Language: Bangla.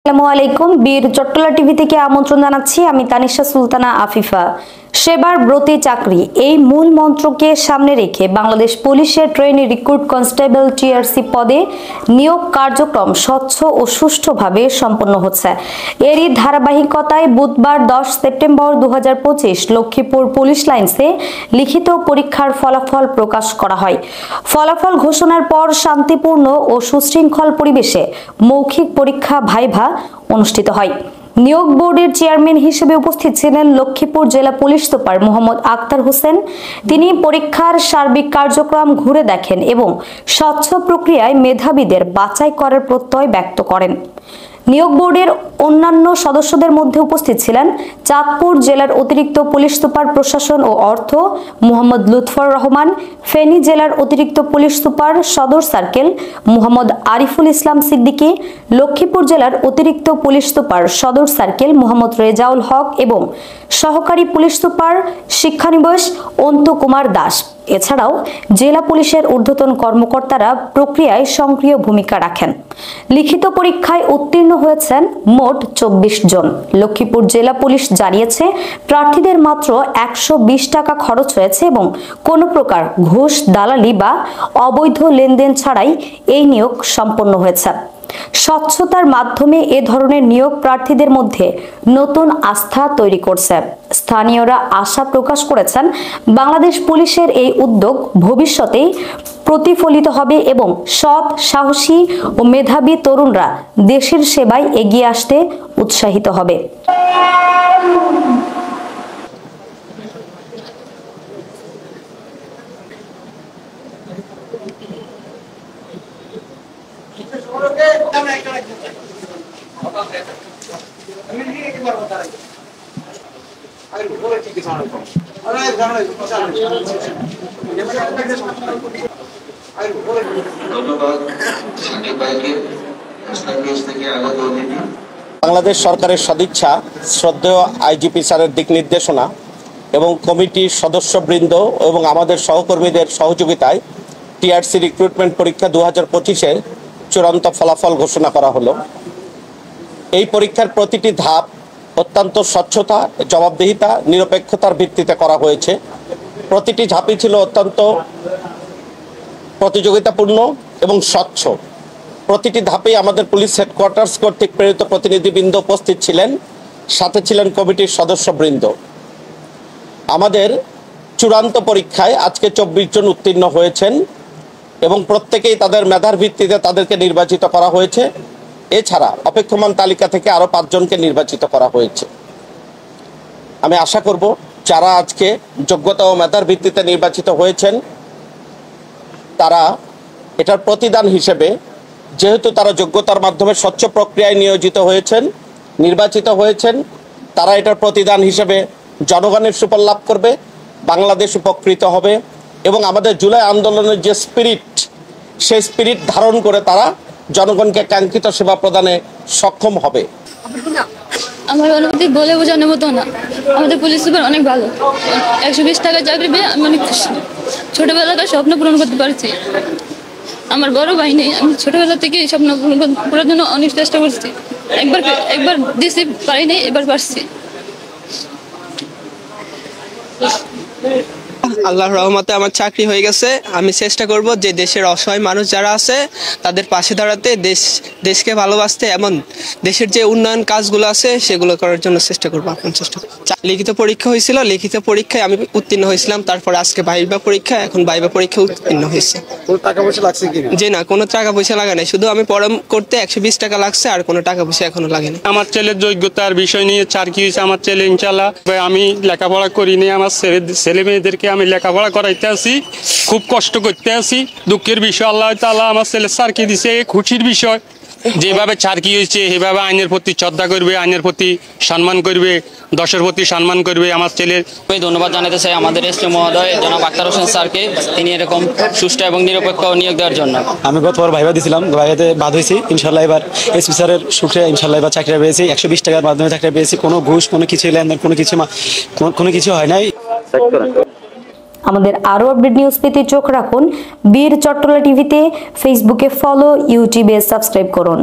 আসসালামু আলাইকুম। বীর চট্টলা টিভি থেকে আমন্ত্রণ জানাচ্ছি আমি তানিশা সুলতানা আফিফা। সেবার ব্রতী চাকরি এই মূল মন্ত্রকে সামনে রেখে বাংলাদেশ পুলিশের ট্রেনি রিক্রুট কনস্টেবল টিআরসি পদে নিয়োগ কার্যক্রম স্বচ্ছ ও সুষ্ঠুভাবে সম্পন্ন হচ্ছে। এরই ধারাবাহিকতায় বুধবার 10 সেপ্টেম্বর 2025 লক্ষ্মীপুর পুলিশ লাইন্সে লিখিত পরীক্ষার ফলাফল প্রকাশ করা হয়। ফলাফল ঘোষণার পর শান্তিপূর্ণ ও সুশৃঙ্খল পরিবেশে মৌখিক পরীক্ষা ভাইভা অনুষ্ঠিত হয়। নিয়োগ বোর্ডের চেয়ারম্যান হিসেবে উপস্থিত ছিলেন লক্ষ্মীপুর জেলা পুলিশ সুপার মোহাম্মদ আক্তার হোসেন। তিনি পরীক্ষার সার্বিক কার্যক্রম ঘুরে দেখেন এবং স্বচ্ছ প্রক্রিয়ায় মেধাবীদের বাছাই করার প্রত্যয় ব্যক্ত করেন। নিয়োগ বোর্ডের অন্যান্য সদস্যদের মধ্যে উপস্থিত ছিলেন চাঁদপুর জেলার অতিরিক্ত পুলিশ সুপার প্রশাসন ও অর্থ মোহাম্মদ লুৎফর রহমান, ফেনী জেলার অতিরিক্ত পুলিশ সুপার সদর সার্কেল মোহাম্মদ আরিফুল ইসলাম সিদ্দিকী, লক্ষ্মীপুর জেলার অতিরিক্ত পুলিশ সুপার সদর সার্কেল মোহাম্মদ রেজাউল হক এবং সহকারী পুলিশ সুপার শিক্ষানিবাস অন্তু কুমার দাস। এছাড়াও জেলা পুলিশের ঊর্ধ্বতন কর্মকর্তারা প্রক্রিয়ায় সক্রিয় ভূমিকা রাখেন। লিখিত পরীক্ষায় উত্তীর্ণ হয়েছেন মোট 24 জন। লক্ষ্মীপুর জেলা পুলিশ জানিয়েছে প্রার্থীদের মাত্র 120 টাকা খরচ হয়েছে এবং কোনো প্রকার ঘুষ, দালালি বা অবৈধ লেনদেন ছাড়াই এই নিয়োগ সম্পন্ন হয়েছে। স্বচ্ছতার মাধ্যমে এ ধরনের নিয়োগ প্রার্থীদের মধ্যে নতুন আস্থা তৈরি করছে। স্থানীয়রা আশা প্রকাশ করেছেন বাংলাদেশ পুলিশের এই উদ্যোগ ভবিষ্যতেই প্রতিফলিত হবে এবং সৎ, সাহসী ও মেধাবী তরুণরা দেশের সেবায় এগিয়ে আসতে উৎসাহিত হবে। বাংলাদেশ সরকারের সদিচ্ছা, শ্রদ্ধেয় আইজিপি স্যারের দিক নির্দেশনা এবং কমিটির সদস্যবৃন্দ এবং আমাদের সহকর্মীদের সহযোগিতায় টিআরসি রিক্রুটমেন্ট পরীক্ষা 2025-এর চূড়ান্ত ফলাফল ঘোষণা করা হলো। এই পরীক্ষার প্রতিটি ধাপ অত্যন্ত স্বচ্ছতা, জবাবদিহিতা, নিরপেক্ষতার ভিত্তিতে করা হয়েছে। প্রতিটি ধাপই ছিল অত্যন্ত প্রতিযোগিতাপূর্ণ এবং স্বচ্ছ। প্রতিটি ধাপেই আমাদের পুলিশ হেডকোয়ার্টার্স কর্তৃক প্রেরিত প্রতিনিধিবৃন্দ উপস্থিত ছিলেন, সাথে ছিলেন কমিটির সদস্যবৃন্দ। আমাদের চূড়ান্ত পরীক্ষায় আজকে 24 জন উত্তীর্ণ হয়েছেন এবং প্রত্যেকেই তাদের মেধার ভিত্তিতে তাদেরকে নির্বাচিত করা হয়েছে। এছাড়া অপেক্ষমান তালিকা থেকে আরও 5 জনকে নির্বাচিত করা হয়েছে। আমি আশা করব যারা আজকে যোগ্যতা ও মেধার ভিত্তিতে নির্বাচিত হয়েছেন তারা এটার প্রতিদান হিসেবে, যেহেতু তারা যোগ্যতার মাধ্যমে স্বচ্ছ প্রক্রিয়ায় নিয়োজিত হয়েছেন, নির্বাচিত হয়েছেন, তারা এটার প্রতিদান হিসেবে জনগণের সুফল লাভ করবে, বাংলাদেশ উপকৃত হবে এবং আমাদের জুলাই আন্দোলনের যে স্পিরিট, সেই স্পিরিট ধারণ করে তারা জনগণকে কাঙ্ক্ষিত সেবা প্রদানে সক্ষম হবে। আমার অনুভূতি বলে বোঝানোর মতো না। আমাদের পুলিশ সুপার অনেক ভালো। 120 টাকা চাকরি পেয়ে আমি অনেক খুশি। ছোটবেলাকার স্বপ্ন পূরণ করতে পারছি। আমার বড় ভাই নেই, আমি ছোটবেলা থেকে স্বপ্ন পূরণ করার জন্য অনেক চেষ্টা করছি। একবার দিতে পারি নাই, এবার পারছি। আল্লাহর রহমতে আমার চাকরি হয়ে গেছে। আমি চেষ্টা করব যে দেশের অসহায় মানুষ যারা আছে তাদের পাশে দাঁড়াতে, দেশকে ভালোবাসতে এবং দেশের যে উন্নয়ন কাজগুলো আছে সেগুলো করার জন্য চেষ্টা করবো। লিখিত পরীক্ষা হয়েছিল, লিখিত পরীক্ষায় আমি উত্তীর্ণ হয়েছিলাম। তারপর আজকে ভাইবা পরীক্ষা, এখন ভাইবা পরীক্ষা উত্তীর্ণ হয়েছে। কোনো টাকা পয়সা লাগছে কি? যে না, কোনো টাকা পয়সা লাগে নাই, শুধু আমি পড়া করতে 120 টাকা লাগছে, আর কোনো টাকা পয়সা এখনো লাগেনি। আমার ছেলের যোগ্যতার বিষয় নিয়ে চাকরি হয়েছে। আমার ছেলে ইনশাল্লাহ, আমি লেখাপড়া করিনি, আমার ছেলে মেয়েদেরকে আমি লেখাপড়া করাইতে আছি, খুব কষ্ট করতে আছি। দুঃখের বিষয় আল্লাহ তাআলা আমার ছেলে চাকরি দিছে, খুশির বিষয়। যেভাবে চাকরি হয়েছে সেভাবে আইনের প্রতি শ্রদ্ধা করবে, আইনের প্রতি সম্মান করবে, দশের প্রতি সম্মান করবে। আমার ছেলের আমি ধন্যবাদ জানাতে চাই আমাদের এসপি মহোদয় জনাব আক্তার হোসেন স্যারকে, তিনি এরকম সুষ্ঠু এবং নিরপেক্ষ নিয়োগ দেওয়ার জন্য। আমি গতবার ভাইবা দিয়েছিলাম, ভাইবাতে বাদ হয়েছি। ইনশাল্লাহ এবার এসপি স্যারের সুখে ইনশাল্লাহ এবার চাকরি পেয়েছি। 120 টাকার মাধ্যমে চাকরি পেয়েছি। কোনো ঘুষ, কোনো কিছু লেনদেন, কোনো কিছু হয় নাই। আমাদের আরো আপডেট নিউজ পেতে চোখ রাখুন বীর চট্টলা টিভিতে। ফেসবুকে ফলো, ইউটিউবে সাবস্ক্রাইব করুন।